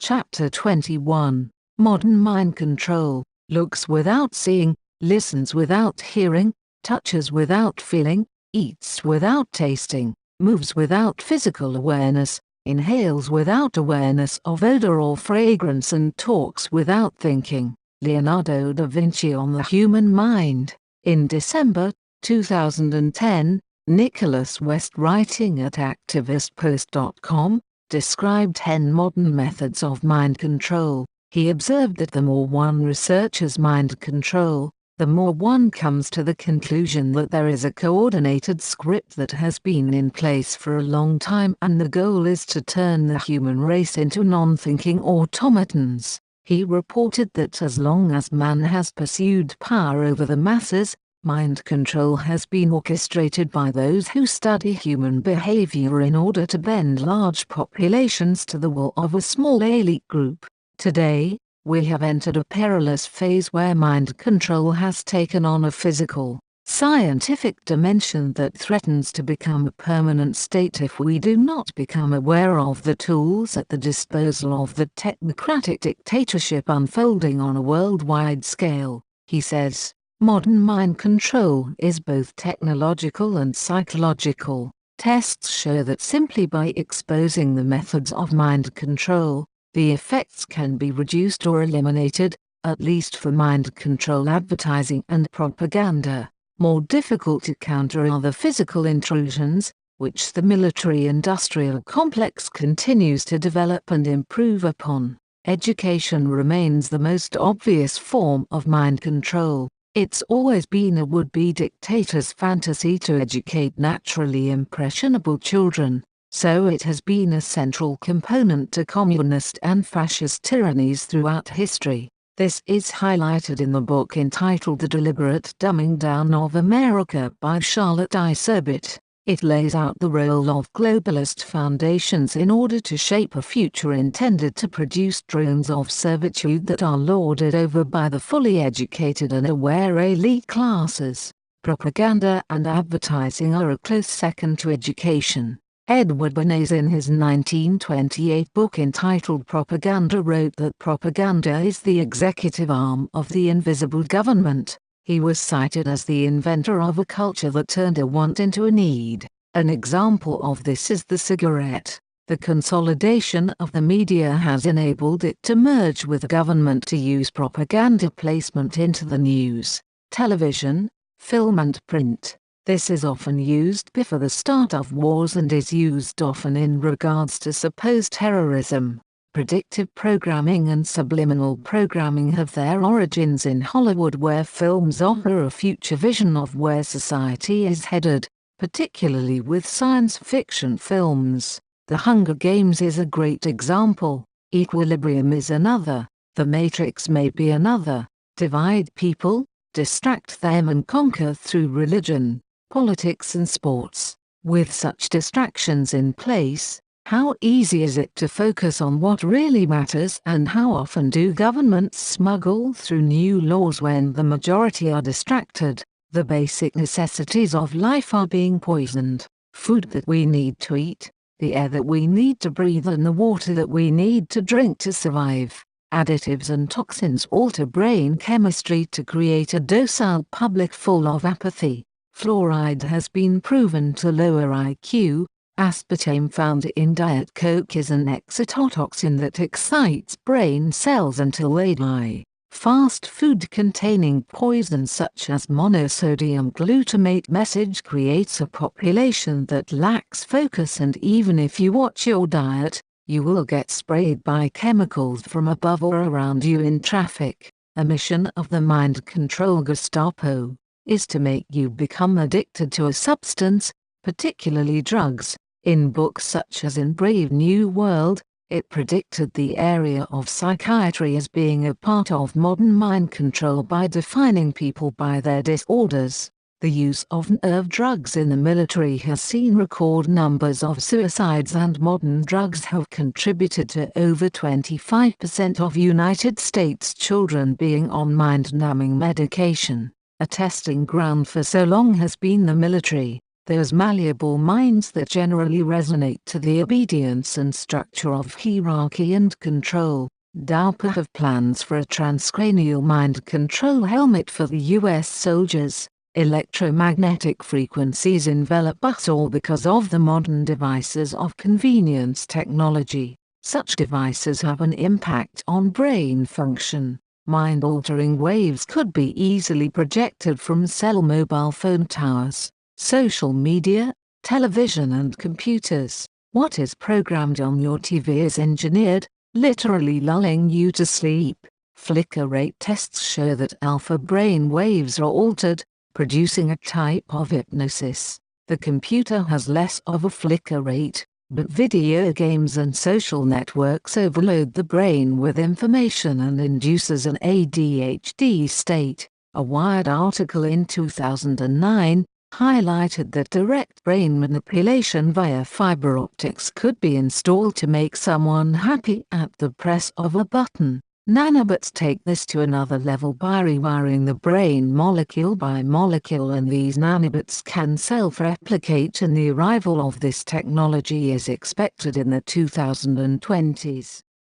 Chapter 21. Modern Mind Control. Looks without seeing, listens without hearing, touches without feeling, eats without tasting, moves without physical awareness, inhales without awareness of odor or fragrance, and talks without thinking. Leonardo da Vinci on the Human Mind. In December 2010, Nicholas West, writing at activistpost.com, described 10 modern methods of mind control. He observed that the more one researches mind control, the more one comes to the conclusion that there is a coordinated script that has been in place for a long time, and the goal is to turn the human race into non-thinking automatons. He reported that as long as man has pursued power over the masses, mind control has been orchestrated by those who study human behavior in order to bend large populations to the will of a small elite group. Today, we have entered a perilous phase where mind control has taken on a physical, scientific dimension that threatens to become a permanent state if we do not become aware of the tools at the disposal of the technocratic dictatorship unfolding on a worldwide scale. He says, modern mind control is both technological and psychological. Tests show that simply by exposing the methods of mind control, the effects can be reduced or eliminated, at least for mind control advertising and propaganda. More difficult to counter are the physical intrusions, which the military-industrial complex continues to develop and improve upon. Education remains the most obvious form of mind control. It's always been a would-be dictator's fantasy to educate naturally impressionable children, so it has been a central component to communist and fascist tyrannies throughout history. This is highlighted in the book entitled The Deliberate Dumbing Down of America by Charlotte Iserbyt. It lays out the role of globalist foundations in order to shape a future intended to produce drones of servitude that are lorded over by the fully educated and aware elite classes. Propaganda and advertising are a close second to education. Edward Bernays, in his 1928 book entitled Propaganda, wrote that propaganda is the executive arm of the invisible government. He was cited as the inventor of a culture that turned a want into a need. An example of this is the cigarette. The consolidation of the media has enabled it to merge with the government to use propaganda placement into the news, television, film and print. This is often used before the start of wars and is used often in regards to supposed terrorism. Predictive programming and subliminal programming have their origins in Hollywood, where films offer a future vision of where society is headed, particularly with science fiction films. The Hunger Games is a great example. Equilibrium is another. The Matrix may be another. Divide people, distract them and conquer through religion, politics and sports. With such distractions in place, how easy is it to focus on what really matters, and how often do governments smuggle through new laws when the majority are distracted? The basic necessities of life are being poisoned. Food that we need to eat, the air that we need to breathe and the water that we need to drink to survive. Additives and toxins alter brain chemistry to create a docile public full of apathy. Fluoride has been proven to lower IQ. Aspartame found in Diet Coke is an excitotoxin that excites brain cells until they die. Fast food containing poisons such as monosodium glutamate message creates a population that lacks focus, and even if you watch your diet, you will get sprayed by chemicals from above or around you in traffic. A mission of the mind control Gestapo is to make you become addicted to a substance, particularly drugs. In books such as In Brave New World, it predicted the area of psychiatry as being a part of modern mind control by defining people by their disorders. The use of nerve drugs in the military has seen record numbers of suicides, and modern drugs have contributed to over 25% of United States children being on mind-numbing medication. A testing ground for so long has been the military. Those malleable minds that generally resonate to the obedience and structure of hierarchy and control. DARPA have plans for a transcranial mind control helmet for the US soldiers. Electromagnetic frequencies envelop us all because of the modern devices of convenience technology. Such devices have an impact on brain function. Mind-altering waves could be easily projected from cell mobile phone towers, social media, television and computers. What is programmed on your TV is engineered, literally lulling you to sleep. Flicker rate tests show that alpha brain waves are altered, producing a type of hypnosis. The computer has less of a flicker rate, but video games and social networks overload the brain with information and induces an ADHD state. A Wired article in 2009 highlighted that direct brain manipulation via fiber optics could be installed to make someone happy at the press of a button. Nanobots take this to another level by rewiring the brain molecule by molecule, and these nanobots can self-replicate, and the arrival of this technology is expected in the 2020s.